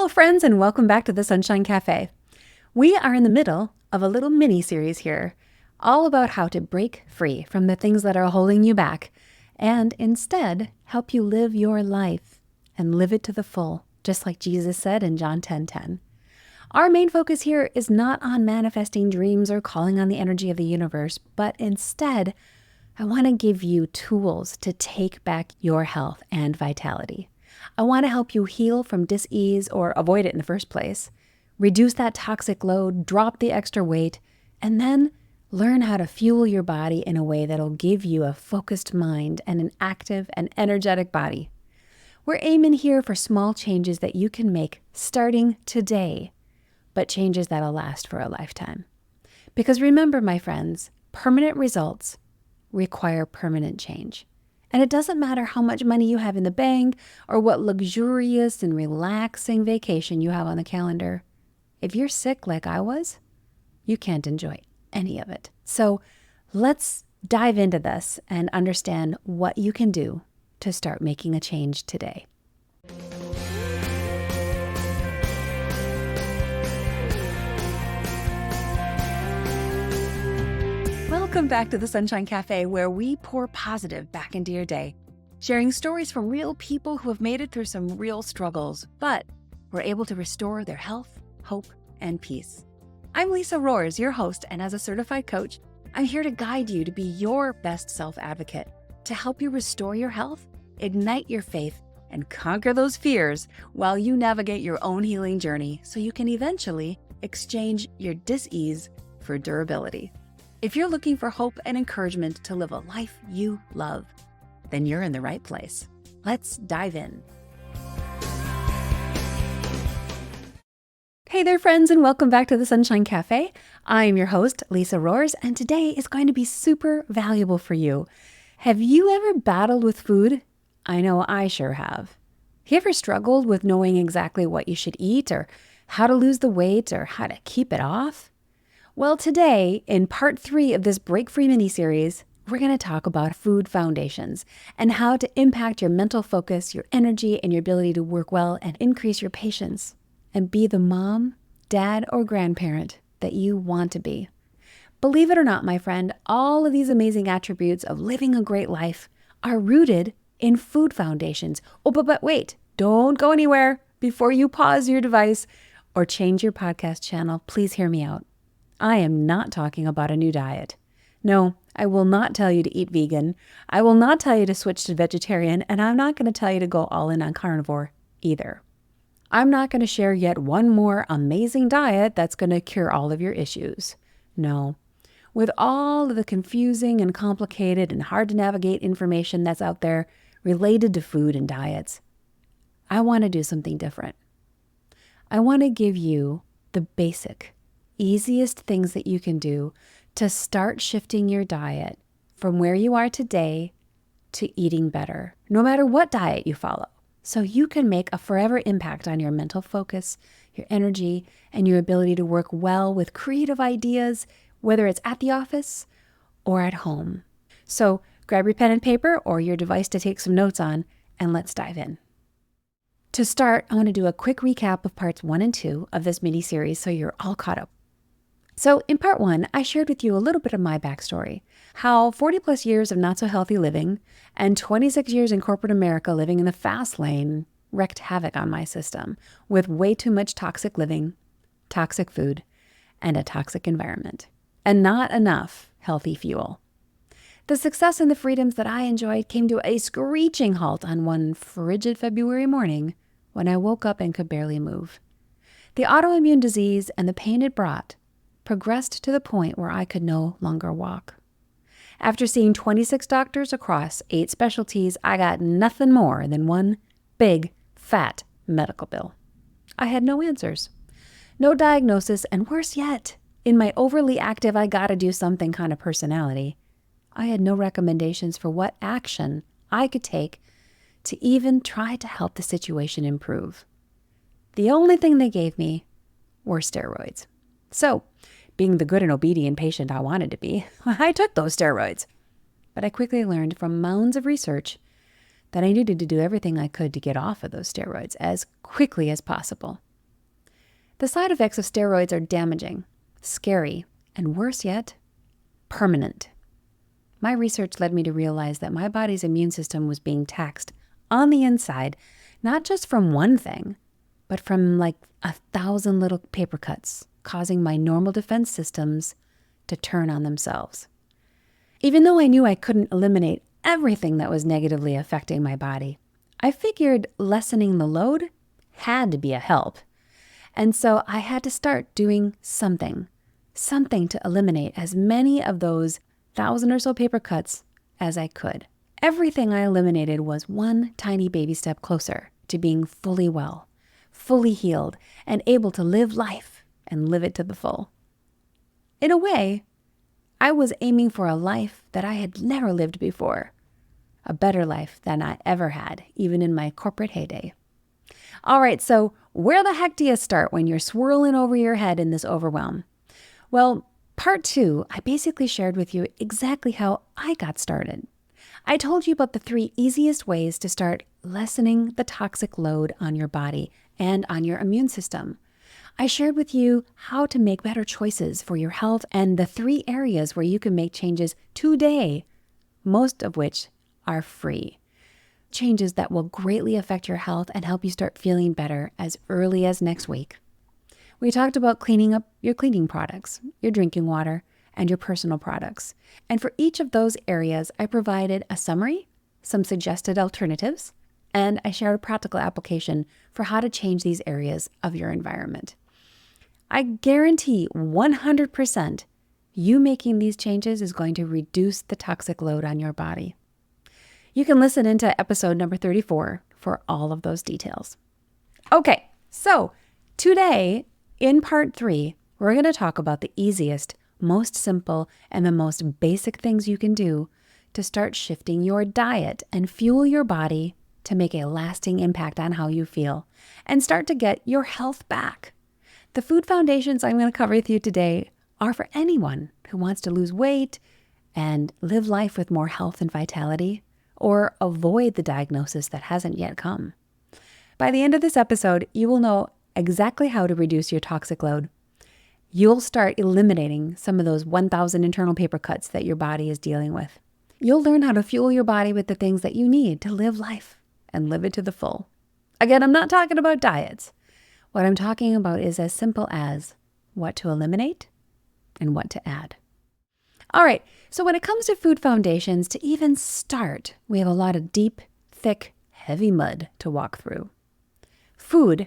Hello, friends, and welcome back to the Sunshine Cafe. We are in the middle of a little mini-series here, all about how to break free from the things that are holding you back and instead help you live your life and live it to the full, just like Jesus said in John 10:10. Our main focus here is not on manifesting dreams or calling on the energy of the universe, but instead, I want to give you tools to take back your health and vitality. I want to help you heal from dis-ease or avoid it in the first place, reduce that toxic load, drop the extra weight, and then learn how to fuel your body in a way that'll give you a focused mind and an active and energetic body. We're aiming here for small changes that you can make starting today, but changes that'll last for a lifetime. Because remember, my friends, permanent results require permanent change. And it doesn't matter how much money you have in the bank or what luxurious and relaxing vacation you have on the calendar. If you're sick like I was, you can't enjoy any of it. So let's dive into this and understand what you can do to start making a change today. Welcome back to the Sunshine Cafe, where we pour positive back into your day, sharing stories from real people who have made it through some real struggles, but were able to restore their health, hope, and peace. I'm Lisa Roers, your host, and as a certified coach, I'm here to guide you to be your best self-advocate, to help you restore your health, ignite your faith, and conquer those fears while you navigate your own healing journey so you can eventually exchange your dis-ease for durability. If you're looking for hope and encouragement to live a life you love, then you're in the right place. Let's dive in. Hey there, friends, and welcome back to the Sunshine Cafe. I'm your host, Lisa Roers, and today is going to be super valuable for you. Have you ever battled with food? I know I sure have. Have you ever struggled with knowing exactly what you should eat or how to lose the weight or how to keep it off? Well, today, in part 3 of this Break Free mini-series, we're going to talk about food foundations and how to impact your mental focus, your energy, and your ability to work well and increase your patience and be the mom, dad, or grandparent that you want to be. Believe it or not, my friend, all of these amazing attributes of living a great life are rooted in food foundations. Oh, but wait, don't go anywhere before you pause your device or change your podcast channel. Please hear me out. I am not talking about a new diet. No, I will not tell you to eat vegan. I will not tell you to switch to vegetarian, and I'm not going to tell you to go all in on carnivore either. I'm not going to share yet one more amazing diet that's going to cure all of your issues. No. With all of the confusing and complicated and hard to navigate information that's out there related to food and diets, I want to do something different. I want to give you the basic, easiest things that you can do to start shifting your diet from where you are today to eating better, no matter what diet you follow, so you can make a forever impact on your mental focus, your energy, and your ability to work well with creative ideas, whether it's at the office or at home. So grab your pen and paper or your device to take some notes on, and let's dive in. To start, I want to do a quick recap of parts 1 and 2 of this mini-series so you're all caught up. So in part 1, I shared with you a little bit of my backstory, how 40 plus years of not so healthy living and 26 years in corporate America living in the fast lane wreaked havoc on my system with way too much toxic living, toxic food, and a toxic environment, and not enough healthy fuel. The success and the freedoms that I enjoyed came to a screeching halt on one frigid February morning when I woke up and could barely move. The autoimmune disease and the pain it brought progressed to the point where I could no longer walk. After seeing 26 doctors across 8 specialties, I got nothing more than one big, fat medical bill. I had no answers, no diagnosis, and worse yet, in my overly active I gotta do something kind of personality, I had no recommendations for what action I could take to even try to help the situation improve. The only thing they gave me were steroids. So, being the good and obedient patient I wanted to be, I took those steroids. But I quickly learned from mounds of research that I needed to do everything I could to get off of those steroids as quickly as possible. The side effects of steroids are damaging, scary, and worse yet, permanent. My research led me to realize that my body's immune system was being taxed on the inside, not just from one thing, but from like 1,000 little paper cuts, causing my normal defense systems to turn on themselves. Even though I knew I couldn't eliminate everything that was negatively affecting my body, I figured lessening the load had to be a help. And so I had to start doing something to eliminate as many of those 1,000 or so paper cuts as I could. Everything I eliminated was one tiny baby step closer to being fully well, fully healed, and able to live life and live it to the full. In a way, I was aiming for a life that I had never lived before, a better life than I ever had, even in my corporate heyday. All right, so where the heck do you start when you're swirling over your head in this overwhelm? Well, part 2, I basically shared with you exactly how I got started. I told you about the 3 easiest ways to start lessening the toxic load on your body and on your immune system. I shared with you how to make better choices for your health and the 3 areas where you can make changes today, most of which are free. Changes that will greatly affect your health and help you start feeling better as early as next week. We talked about cleaning up your cleaning products, your drinking water, and your personal products. And for each of those areas, I provided a summary, some suggested alternatives, and I shared a practical application for how to change these areas of your environment. I guarantee 100% you making these changes is going to reduce the toxic load on your body. You can listen into episode number 34 for all of those details. Okay, so today in part 3, we're going to talk about the easiest, most simple, and the most basic things you can do to start shifting your diet and fuel your body to make a lasting impact on how you feel and start to get your health back. The food foundations I'm going to cover with you today are for anyone who wants to lose weight and live life with more health and vitality, or avoid the diagnosis that hasn't yet come. By the end of this episode, you will know exactly how to reduce your toxic load. You'll start eliminating some of those 1,000 internal paper cuts that your body is dealing with. You'll learn how to fuel your body with the things that you need to live life and live it to the full. Again, I'm not talking about diets. What I'm talking about is as simple as what to eliminate and what to add. All right, so when it comes to food foundations, to even start, we have a lot of deep, thick, heavy mud to walk through. Food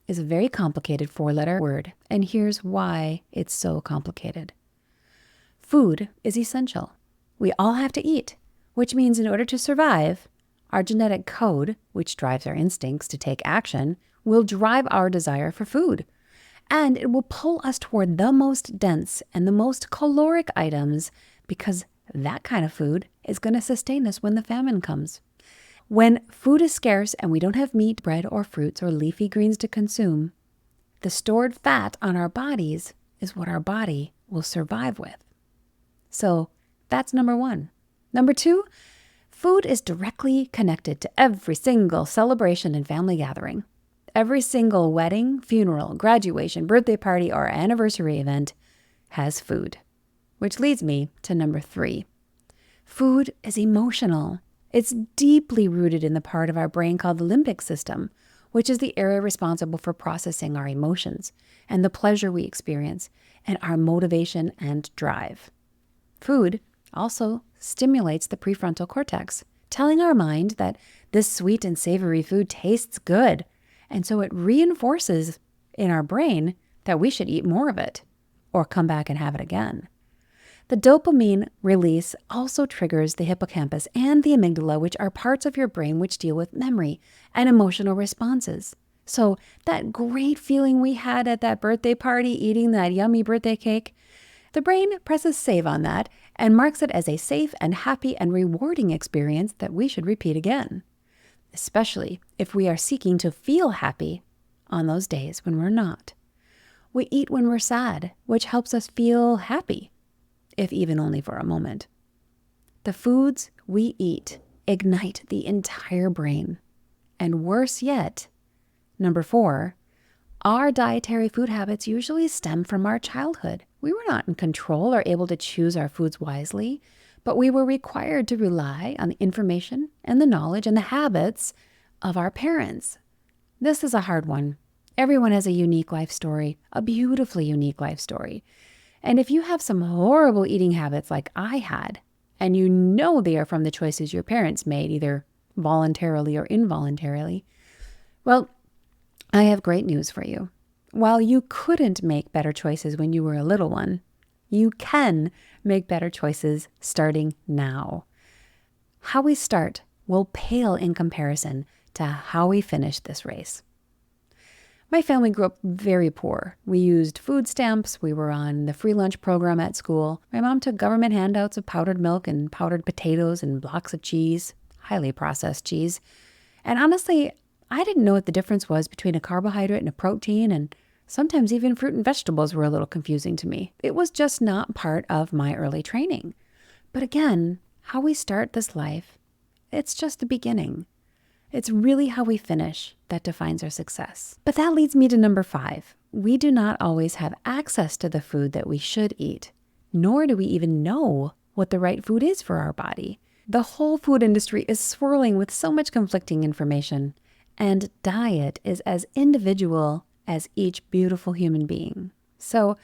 is a very complicated 4-letter word, and here's why it's so complicated. Food is essential. We all have to eat, which means in order to survive, our genetic code, which drives our instincts to take action, will drive our desire for food. And it will pull us toward the most dense and the most caloric items because that kind of food is going to sustain us when the famine comes. When food is scarce and we don't have meat, bread, or fruits or leafy greens to consume, the stored fat on our bodies is what our body will survive with. So that's number 1. Number 2, food is directly connected to every single celebration and family gathering. Every single wedding, funeral, graduation, birthday party, or anniversary event has food. Which leads me to number 3. Food is emotional. It's deeply rooted in the part of our brain called the limbic system, which is the area responsible for processing our emotions and the pleasure we experience and our motivation and drive. Food also stimulates the prefrontal cortex, telling our mind that this sweet and savory food tastes good. And so it reinforces in our brain that we should eat more of it or come back and have it again. The dopamine release also triggers the hippocampus and the amygdala, which are parts of your brain which deal with memory and emotional responses. So that great feeling we had at that birthday party eating that yummy birthday cake, the brain presses save on that and marks it as a safe and happy and rewarding experience that we should repeat again. Especially if we are seeking to feel happy on those days when we're not. We eat when we're sad, which helps us feel happy, if even only for a moment. The foods we eat ignite the entire brain. And worse yet, number 4, Our dietary food habits usually stem from our childhood. We were not in control or able to choose our foods wisely, but we were required to rely on the information and the knowledge and the habits of our parents. This is a hard one. Everyone has a unique life story, a beautifully unique life story. And if you have some horrible eating habits like I had, and you know they are from the choices your parents made, either voluntarily or involuntarily, well, I have great news for you. While you couldn't make better choices when you were a little one, you can make better choices starting now. How we start will pale in comparison to how we finish this race. My family grew up very poor. We used food stamps. We were on the free lunch program at school. My mom took government handouts of powdered milk and powdered potatoes and blocks of cheese, highly processed cheese. And honestly, I didn't know what the difference was between a carbohydrate and a protein, and sometimes even fruit and vegetables were a little confusing to me. It was just not part of my early training. But again, how we start this life, it's just the beginning. It's really how we finish that defines our success. But that leads me to number 5. We do not always have access to the food that we should eat, nor do we even know what the right food is for our body. The whole food industry is swirling with so much conflicting information, and diet is as individual as each beautiful human being. So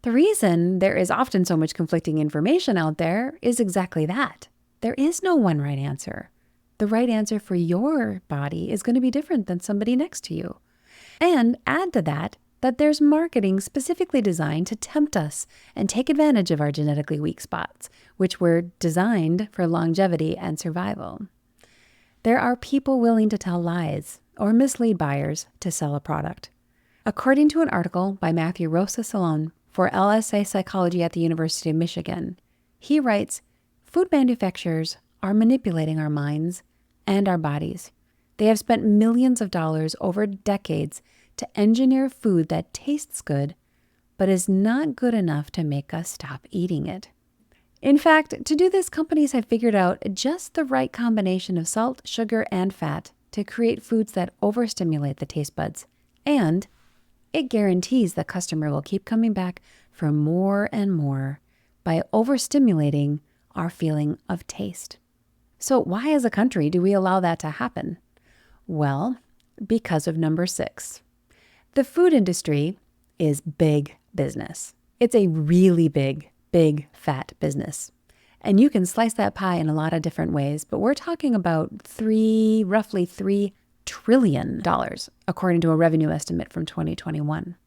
the reason there is often so much conflicting information out there is exactly that. There is no one right answer. The right answer for your body is going to be different than somebody next to you. And add to that there's marketing specifically designed to tempt us and take advantage of our genetically weak spots, which were designed for longevity and survival. There are people willing to tell lies or mislead buyers to sell a product. According to an article by Matthew Rosa Salon for LSA Psychology at the University of Michigan, he writes, food manufacturers are manipulating our minds and our bodies. They have spent millions of dollars over decades to engineer food that tastes good, but is not good enough to make us stop eating it. In fact, to do this, companies have figured out just the right combination of salt, sugar, and fat to create foods that overstimulate the taste buds. And it guarantees the customer will keep coming back for more and more by overstimulating our feeling of taste. So why as a country do we allow that to happen? Well, because of number 6. The food industry is big business. It's a really big, fat business. And you can slice that pie in a lot of different ways, but we're talking about roughly $3 trillion, according to a revenue estimate from 2021.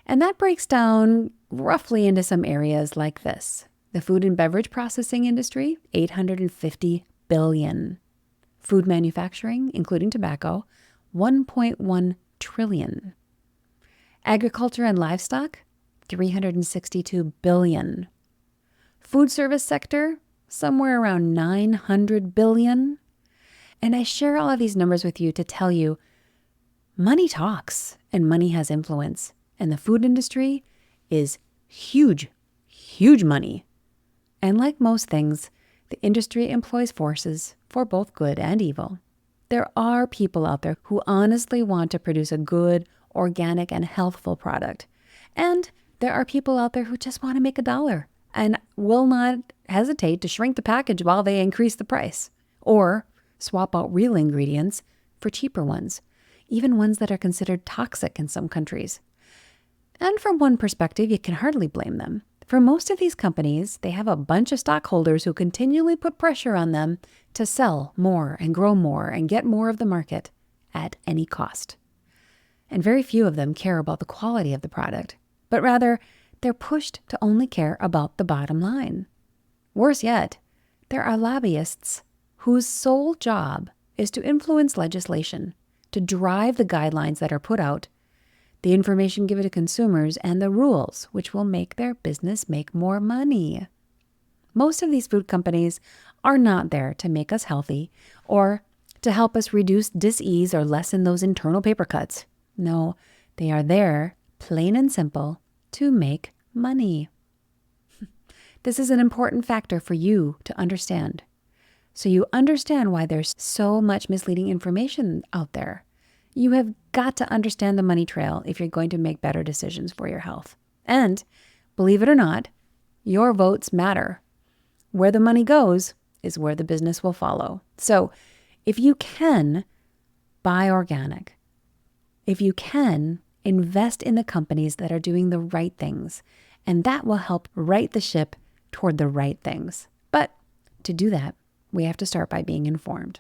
And that breaks down roughly into some areas like this. The food and beverage processing industry, $850 billion. Food manufacturing, including tobacco, $1.1 trillion. Agriculture and livestock, $362 billion. Food service sector, somewhere around $900 billion. And I share all of these numbers with you to tell you money talks and money has influence. And the food industry is huge money. And like most things, the industry employs forces for both good and evil. There are people out there who honestly want to produce a good, organic, and healthful product. And there are people out there who just want to make $1 and will not hesitate to shrink the package while they increase the price or swap out real ingredients for cheaper ones, even ones that are considered toxic in some countries. And from one perspective, you can hardly blame them. For most of these companies, they have a bunch of stockholders who continually put pressure on them to sell more and grow more and get more of the market at any cost. And very few of them care about the quality of the product, but rather they're pushed to only care about the bottom line. Worse yet, there are lobbyists whose sole job is to influence legislation, to drive the guidelines that are put out, the information given to consumers, and the rules which will make their business make more money. Most of these food companies are not there to make us healthy or to help us reduce dis-ease or lessen those internal paper cuts. No, they are there, plain and simple, to make money. This is an important factor for you to understand. So you understand why there's so much misleading information out there. You have got to understand the money trail if you're going to make better decisions for your health. And believe it or not, your votes matter. Where the money goes is where the business will follow. So if you can, buy organic. If you can, invest in the companies that are doing the right things, and that will help right the ship toward the right things. But to do that, we have to start by being informed.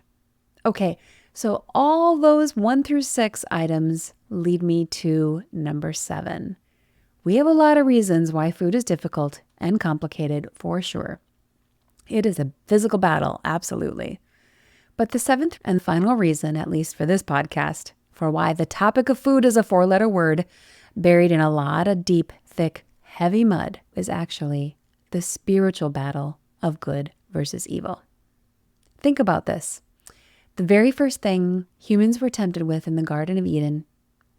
Okay, so all those 1 through 6 items lead me to number 7. We have a lot of reasons why food is difficult and complicated for sure. It is a physical battle, absolutely. But the 7th and final reason, at least for this podcast, for why the topic of food is a 4-letter word buried in a lot of deep, thick, heavy mud is actually the spiritual battle of good versus evil. Think about this. The very first thing humans were tempted with in the Garden of Eden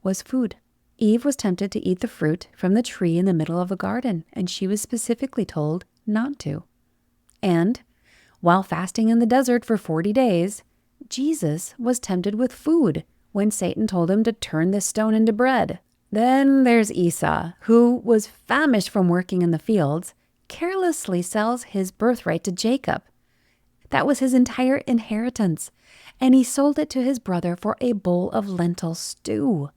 was food. Eve was tempted to eat the fruit from the tree in the middle of the garden, and she was specifically told not to. And while fasting in the desert for 40 days, Jesus was tempted with food when Satan told him to turn this stone into bread. Then there's Esau, who was famished from working in the fields, carelessly sells his birthright to Jacob. That was his entire inheritance, and he sold it to his brother for a bowl of lentil stew.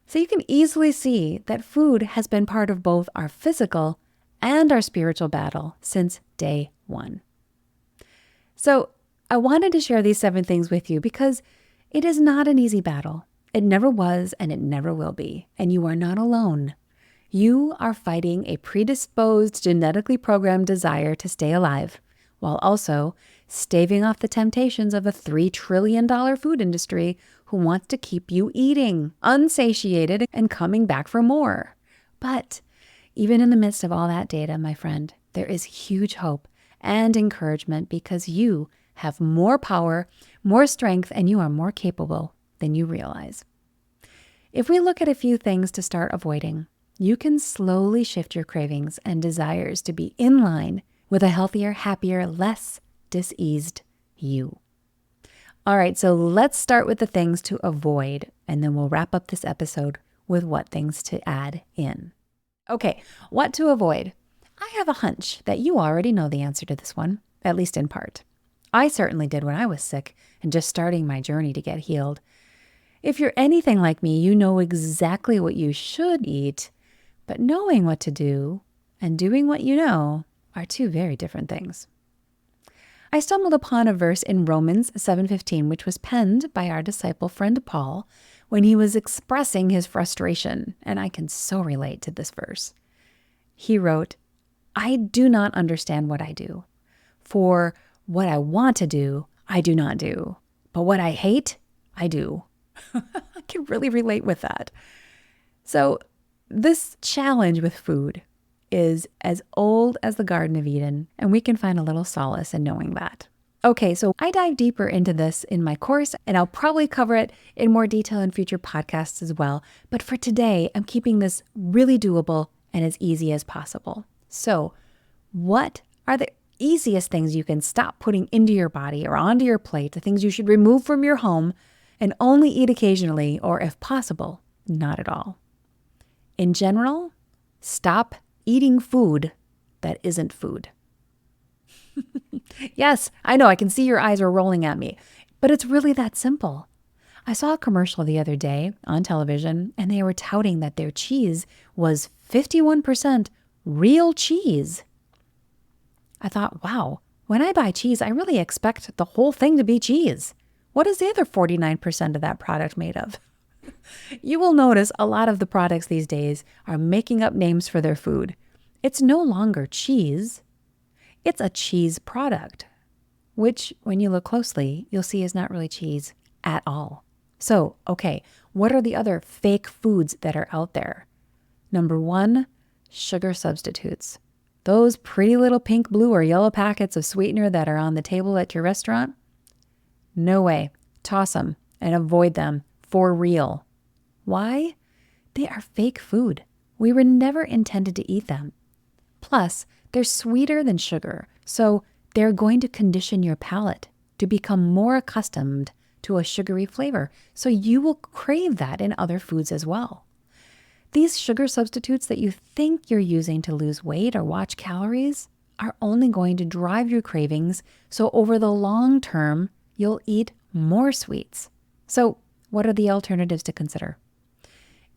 So you can easily see that food has been part of both our physical and our spiritual battle since day one. So I wanted to share these 7 things with you because it is not an easy battle. It never was, and it never will be. And you are not alone. You are fighting a predisposed, genetically programmed desire to stay alive, while also staving off the temptations of a $3 trillion food industry who wants to keep you eating, unsatiated, and coming back for more. But even in the midst of all that data, my friend, there is huge hope and encouragement because you have more power, more strength, and you are more capable than you realize. If we look at a few things to start avoiding, you can slowly shift your cravings and desires to be in line with a healthier, happier, less diseased you. All right, so let's start with the things to avoid, and then we'll wrap up this episode with what things to add in. Okay, what to avoid? I have a hunch that you already know the answer to this one, at least in part. I certainly did when I was sick and just starting my journey to get healed. If you're anything like me, you know exactly what you should eat, but knowing what to do and doing what you know are 2 very different things. I stumbled upon a verse in Romans 7:15, which was penned by our disciple friend Paul when he was expressing his frustration, and I can so relate to this verse. He wrote, "I do not understand what I do, for what I want to do, I do not do, but what I hate, I do." I can really relate with that. So this challenge with food is as old as the Garden of Eden, and we can find a little solace in knowing that. Okay, so I dive deeper into this in my course, and I'll probably cover it in more detail in future podcasts as well. But for today, I'm keeping this really doable and as easy as possible. So what are the easiest things you can stop putting into your body or onto your plate, the things you should remove from your home and only eat occasionally, or if possible, not at all? In general, stop eating food that isn't food. Yes, I know, I can see your eyes are rolling at me, but it's really that simple. I saw a commercial the other day on television, and they were touting that their cheese was 51% real cheese. I thought, wow, when I buy cheese, I really expect the whole thing to be cheese. What is the other 49% of that product made of? You will notice a lot of the products these days are making up names for their food. It's no longer cheese. It's a cheese product, which when you look closely, you'll see is not really cheese at all. So, okay, what are the other fake foods that are out there? Number 1, sugar substitutes. Those pretty little pink, blue, or yellow packets of sweetener that are on the table at your restaurant? No way. Toss them and avoid them for real. Why? They are fake food. We were never intended to eat them. Plus, they're sweeter than sugar, so they're going to condition your palate to become more accustomed to a sugary flavor, so you will crave that in other foods as well. These sugar substitutes that you think you're using to lose weight or watch calories are only going to drive your cravings, so over the long term, you'll eat more sweets. So, what are the alternatives to consider?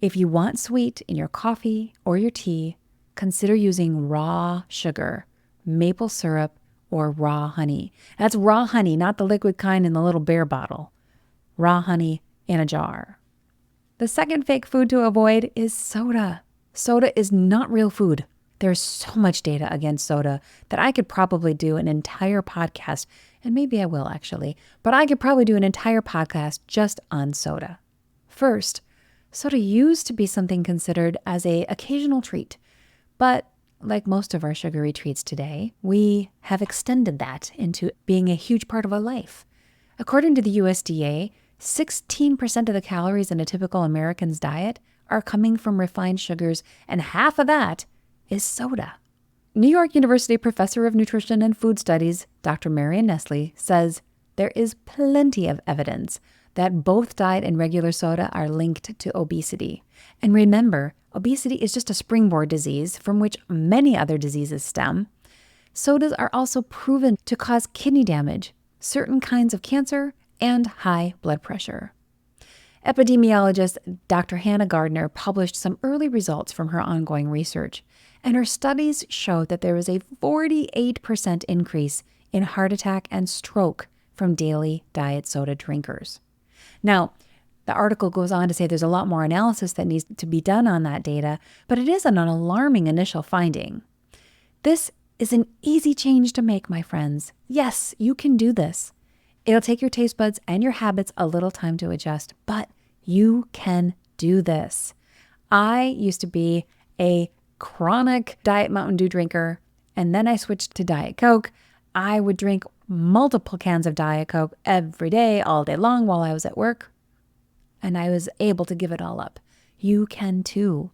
If you want sweet in your coffee or your tea, consider using raw sugar, maple syrup, or raw honey. That's raw honey, not the liquid kind in the little bear bottle. Raw honey in a jar. The second fake food to avoid is soda. Soda is not real food. There's so much data against soda that I could probably do an entire podcast, and maybe I will actually, but I could probably do an entire podcast just on soda. First, soda used to be something considered as an occasional treat, but like most of our sugary treats today, we have extended that into being a huge part of our life. According to the USDA, 16% of the calories in a typical American's diet are coming from refined sugars, and half of that is soda. New York University professor of nutrition and food studies, Dr. Marion Nestle, says there is plenty of evidence that both diet and regular soda are linked to obesity. And remember, obesity is just a springboard disease from which many other diseases stem. Sodas are also proven to cause kidney damage, certain kinds of cancer, and high blood pressure. Epidemiologist Dr. Hannah Gardner published some early results from her ongoing research, and her studies showed that there was a 48% increase in heart attack and stroke from daily diet soda drinkers. Now, the article goes on to say there's a lot more analysis that needs to be done on that data, but it is an alarming initial finding. This is an easy change to make, my friends. Yes, you can do this. It'll take your taste buds and your habits a little time to adjust, but you can do this. I used to be a chronic Diet Mountain Dew drinker, and then I switched to Diet Coke. I would drink multiple cans of Diet Coke every day, all day long while I was at work, and I was able to give it all up. You can too.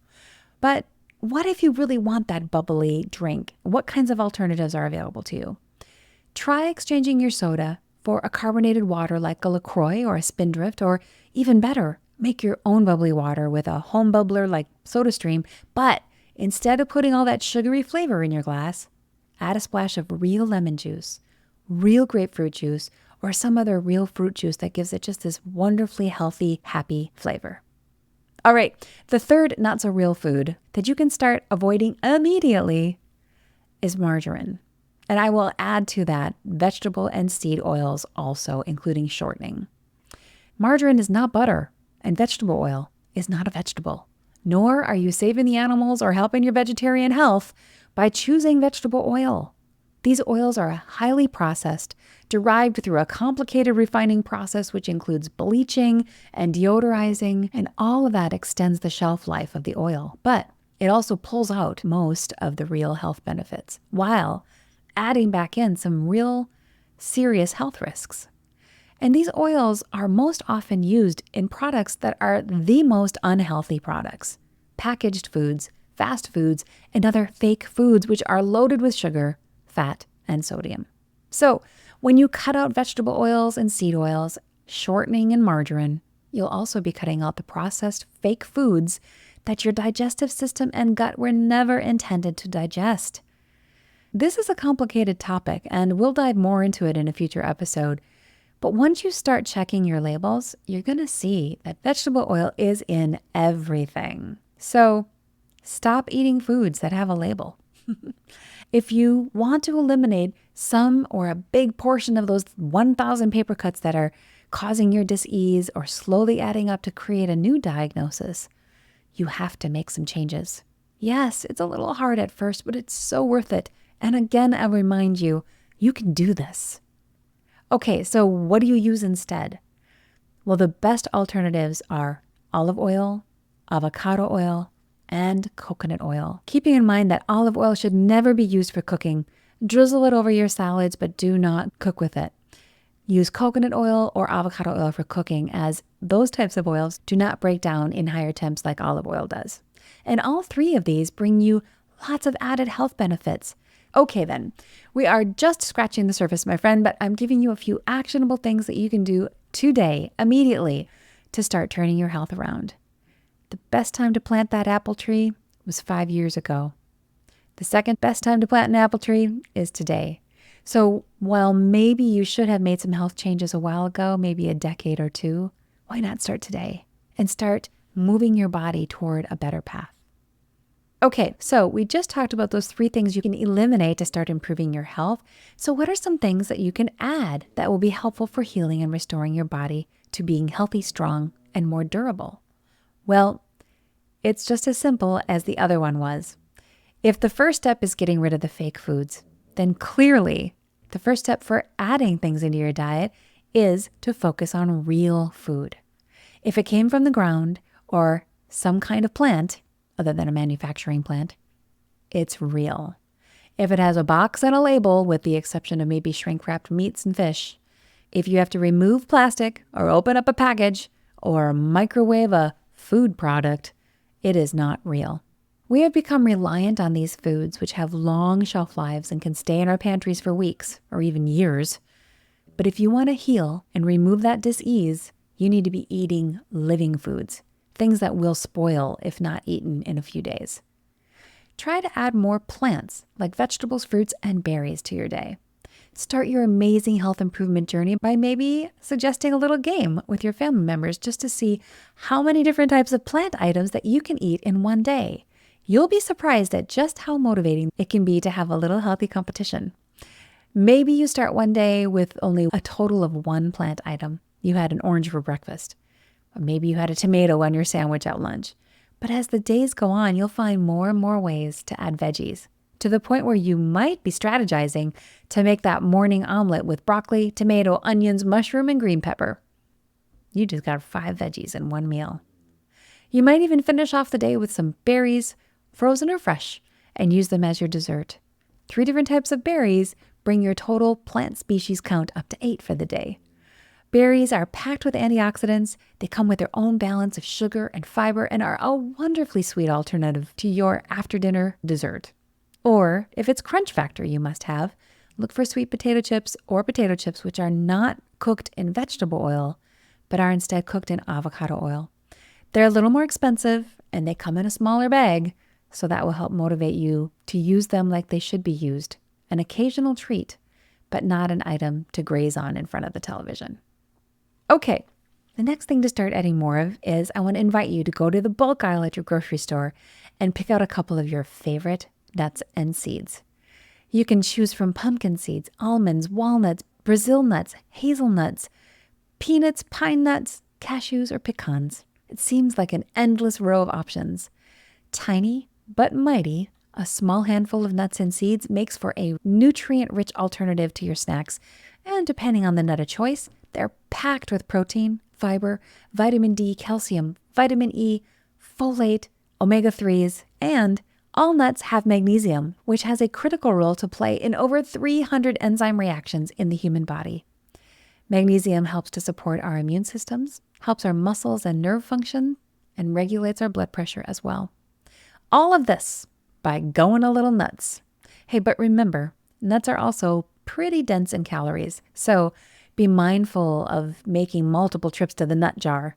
But what if you really want that bubbly drink? What kinds of alternatives are available to you? Try exchanging your soda for a carbonated water like a LaCroix or a Spindrift, or even better, make your own bubbly water with a home bubbler like SodaStream, but instead of putting all that sugary flavor in your glass, add a splash of real lemon juice, real grapefruit juice, or some other real fruit juice that gives it just this wonderfully healthy, happy flavor. All right, the third not so real food that you can start avoiding immediately is margarine. And I will add to that vegetable and seed oils also, including shortening. Margarine is not butter, and vegetable oil is not a vegetable. Nor are you saving the animals or helping your vegetarian health by choosing vegetable oil. These oils are highly processed, derived through a complicated refining process which includes bleaching and deodorizing, and all of that extends the shelf life of the oil. But it also pulls out most of the real health benefits, while adding back in some real serious health risks. And these oils are most often used in products that are the most unhealthy products: packaged foods, fast foods, and other fake foods which are loaded with sugar, fat, and sodium. So when you cut out vegetable oils and seed oils, shortening and margarine, you'll also be cutting out the processed fake foods that your digestive system and gut were never intended to digest. This is a complicated topic, and we'll dive more into it in a future episode. But once you start checking your labels, you're going to see that vegetable oil is in everything. So stop eating foods that have a label. If you want to eliminate some or a big portion of those 1,000 paper cuts that are causing your dis-ease or slowly adding up to create a new diagnosis, you have to make some changes. Yes, it's a little hard at first, but it's so worth it. And again, I'll remind you, you can do this. Okay, so what do you use instead? Well, the best alternatives are olive oil, avocado oil, and coconut oil. Keeping in mind that olive oil should never be used for cooking. Drizzle it over your salads, but do not cook with it. Use coconut oil or avocado oil for cooking, as those types of oils do not break down in higher temps like olive oil does. And all three of these bring you lots of added health benefits. Okay then, we are just scratching the surface, my friend, but I'm giving you a few actionable things that you can do today, immediately, to start turning your health around. The best time to plant that apple tree was 5 years ago. The second best time to plant an apple tree is today. So while maybe you should have made some health changes a while ago, maybe a decade or two, why not start today and start moving your body toward a better path? Okay, so we just talked about those 3 things you can eliminate to start improving your health. So what are some things that you can add that will be helpful for healing and restoring your body to being healthy, strong, and more durable? Well, it's just as simple as the other one was. If the first step is getting rid of the fake foods, then clearly the first step for adding things into your diet is to focus on real food. If it came from the ground or some kind of plant, other than a manufacturing plant, it's real. If it has a box and a label, with the exception of maybe shrink-wrapped meats and fish, if you have to remove plastic or open up a package or microwave a food product, it is not real. We have become reliant on these foods, which have long shelf lives and can stay in our pantries for weeks or even years. But if you want to heal and remove that dis-ease, you need to be eating living foods, things that will spoil if not eaten in a few days. Try to add more plants like vegetables, fruits, and berries to your day. Start your amazing health improvement journey by maybe suggesting a little game with your family members just to see how many different types of plant items that you can eat in one day. You'll be surprised at just how motivating it can be to have a little healthy competition. Maybe you start one day with only a total of 1 plant item. You had an orange for breakfast. Or maybe you had a tomato on your sandwich at lunch. But as the days go on, you'll find more and more ways to add veggies, to the point where you might be strategizing to make that morning omelet with broccoli, tomato, onions, mushroom, and green pepper. You just got 5 veggies in one meal. You might even finish off the day with some berries, frozen or fresh, and use them as your dessert. 3 different types of berries bring your total plant species count up to 8 for the day. Berries are packed with antioxidants. They come with their own balance of sugar and fiber and are a wonderfully sweet alternative to your after-dinner dessert. Or if it's crunch factor you must have, look for sweet potato chips or potato chips which are not cooked in vegetable oil, but are instead cooked in avocado oil. They're a little more expensive and they come in a smaller bag, so that will help motivate you to use them like they should be used. An occasional treat, but not an item to graze on in front of the television. Okay, the next thing to start adding more of is I want to invite you to go to the bulk aisle at your grocery store and pick out a couple of your favorite nuts and seeds. You can choose from pumpkin seeds, almonds, walnuts, Brazil nuts, hazelnuts, peanuts, pine nuts, cashews, or pecans. It seems like an endless row of options. Tiny but mighty, a small handful of nuts and seeds makes for a nutrient-rich alternative to your snacks, and depending on the nut of choice, they're packed with protein, fiber, vitamin D, calcium, vitamin E, folate, omega-3s, and all nuts have magnesium, which has a critical role to play in over 300 enzyme reactions in the human body. Magnesium helps to support our immune systems, helps our muscles and nerve function, and regulates our blood pressure as well. All of this by going a little nuts. Hey, but remember, nuts are also pretty dense in calories, so be mindful of making multiple trips to the nut jar.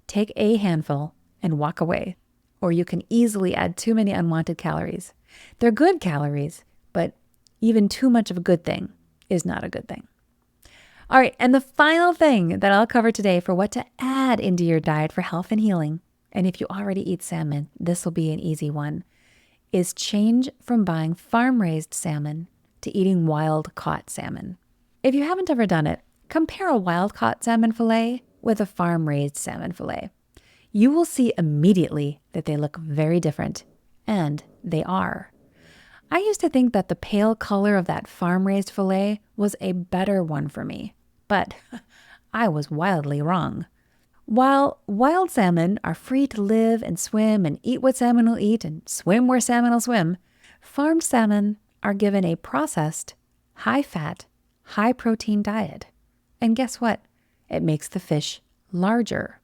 Take a handful and walk away, or you can easily add too many unwanted calories. They're good calories, but even too much of a good thing is not a good thing. All right, and the final thing that I'll cover today for what to add into your diet for health and healing, and if you already eat salmon, this will be an easy one, is change from buying farm-raised salmon to eating wild-caught salmon. If you haven't ever done it, compare a wild-caught salmon fillet with a farm-raised salmon fillet. You will see immediately that they look very different, and they are. I used to think that the pale color of that farm-raised fillet was a better one for me, but I was wildly wrong. While wild salmon are free to live and swim and eat what salmon will eat and swim where salmon will swim, farmed salmon are given a processed, high-fat, high-protein diet. And guess what? It makes the fish larger.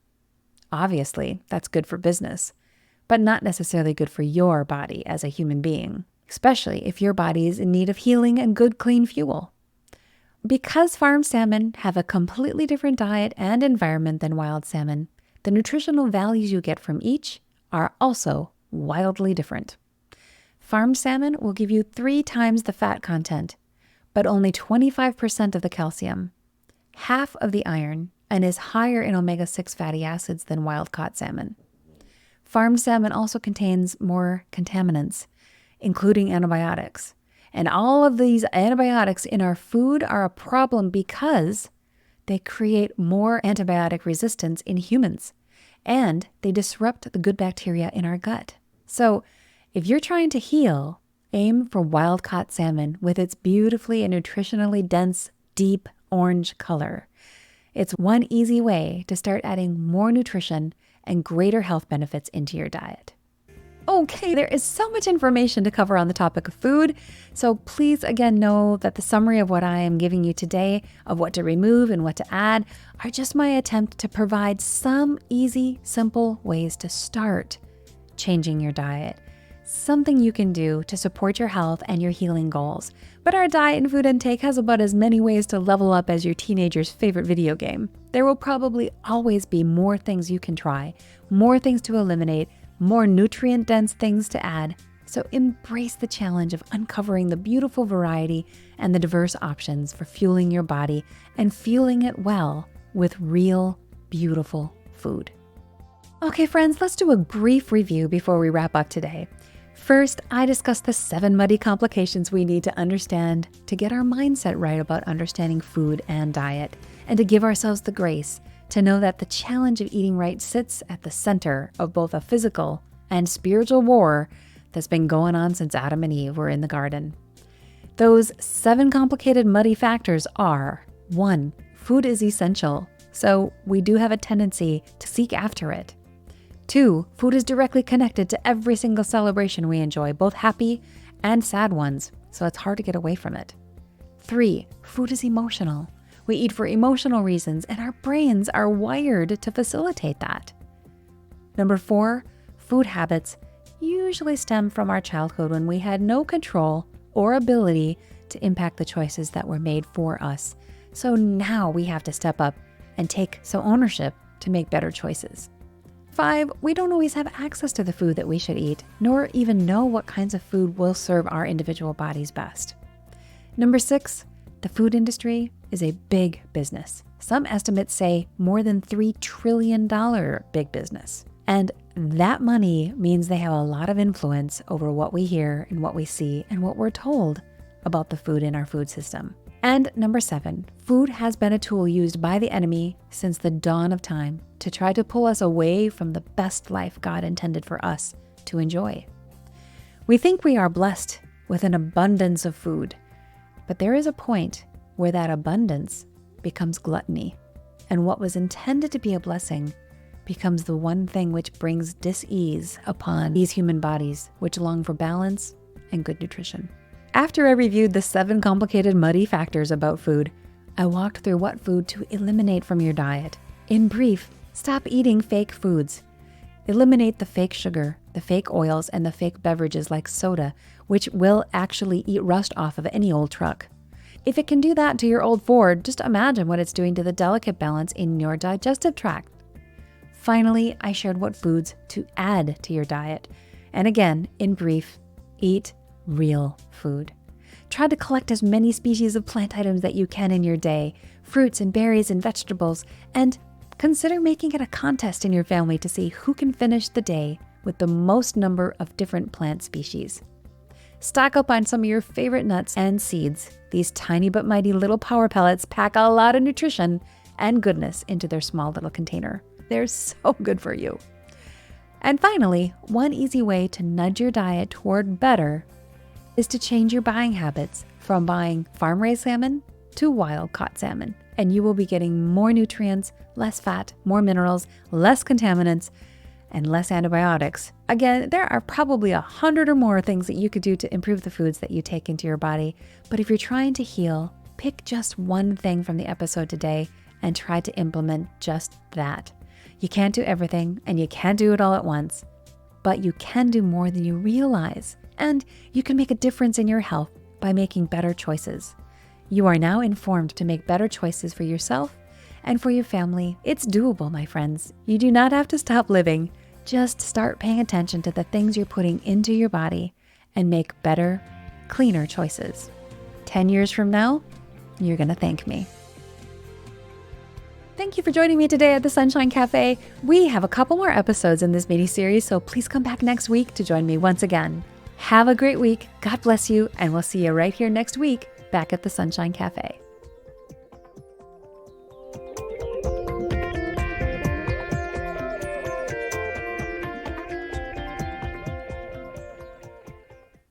Obviously, that's good for business, but not necessarily good for your body as a human being, especially if your body is in need of healing and good, clean fuel. Because farm salmon have a completely different diet and environment than wild salmon, the nutritional values you get from each are also wildly different. Farmed salmon will give you 3 times the fat content, but only 25% of the calcium, half of the iron, and is higher in omega-6 fatty acids than wild-caught salmon. Farmed salmon also contains more contaminants, including antibiotics. And all of these antibiotics in our food are a problem because they create more antibiotic resistance in humans, and they disrupt the good bacteria in our gut. So if you're trying to heal, aim for wild-caught salmon with its beautifully and nutritionally dense, deep orange color. It's one easy way to start adding more nutrition and greater health benefits into your diet. Okay, there is so much information to cover on the topic of food, so please again know that the summary of what I am giving you today, of what to remove and what to add, are just my attempt to provide some easy, simple ways to start changing your diet. Something you can do to support your health and your healing goals. But our diet and food intake has about as many ways to level up as your teenager's favorite video game. There will probably always be more things you can try, more things to eliminate, more nutrient-dense things to add. So embrace the challenge of uncovering the beautiful variety and the diverse options for fueling your body and fueling it well with real, beautiful food. Okay, friends, let's do a brief review before we wrap up today. First, I discussed the 7 muddy complications we need to understand to get our mindset right about understanding food and diet, and to give ourselves the grace to know that the challenge of eating right sits at the center of both a physical and spiritual war that's been going on since Adam and Eve were in the garden. Those 7 complicated muddy factors are: 1, food is essential, so we do have a tendency to seek after it. 2, food is directly connected to every single celebration we enjoy, both happy and sad ones, so it's hard to get away from it. 3, food is emotional. We eat for emotional reasons, and our brains are wired to facilitate that. Number 4, food habits usually stem from our childhood when we had no control or ability to impact the choices that were made for us. So now we have to step up and take some ownership to make better choices. 5, we don't always have access to the food that we should eat, nor even know what kinds of food will serve our individual bodies best. Number 6, the food industry is a big business. Some estimates say more than $3 trillion big business. And that money means they have a lot of influence over what we hear and what we see and what we're told about the food in our food system. And number 7, food has been a tool used by the enemy since the dawn of time to try to pull us away from the best life God intended for us to enjoy. We think we are blessed with an abundance of food, but there is a point where that abundance becomes gluttony, and what was intended to be a blessing becomes the one thing which brings dis-ease upon these human bodies, which long for balance and good nutrition. After I reviewed the 7 complicated muddy factors about food, I walked through what food to eliminate from your diet. In brief, stop eating fake foods. Eliminate the fake sugar, the fake oils, and the fake beverages like soda, which will actually eat rust off of any old truck. If it can do that to your old Ford, just imagine what it's doing to the delicate balance in your digestive tract. Finally, I shared what foods to add to your diet. And again, in brief, eat real food. Try to collect as many species of plant items that you can in your day, fruits and berries and vegetables, and consider making it a contest in your family to see who can finish the day with the most number of different plant species. Stock up on some of your favorite nuts and seeds. These tiny but mighty little power pellets pack a lot of nutrition and goodness into their small little container. They're so good for you. And finally, one easy way to nudge your diet toward better is to change your buying habits from buying farm-raised salmon to wild-caught salmon. And you will be getting more nutrients, less fat, more minerals, less contaminants, and less antibiotics. Again, there are probably 100 or more things that you could do to improve the foods that you take into your body. But if you're trying to heal, pick just one thing from the episode today and try to implement just that. You can't do everything and you can't do it all at once, but you can do more than you realize. And you can make a difference in your health by making better choices. You are now informed to make better choices for yourself and for your family. It's doable, my friends. You do not have to stop living. Just start paying attention to the things you're putting into your body and make better, cleaner choices. 10 years from now, you're going to thank me. Thank you for joining me today at the Sunshine Cafe. We have a couple more episodes in this mini-series, so please come back next week to join me once again. Have a great week. God bless you, and we'll see you right here next week back at the Sunshine Cafe.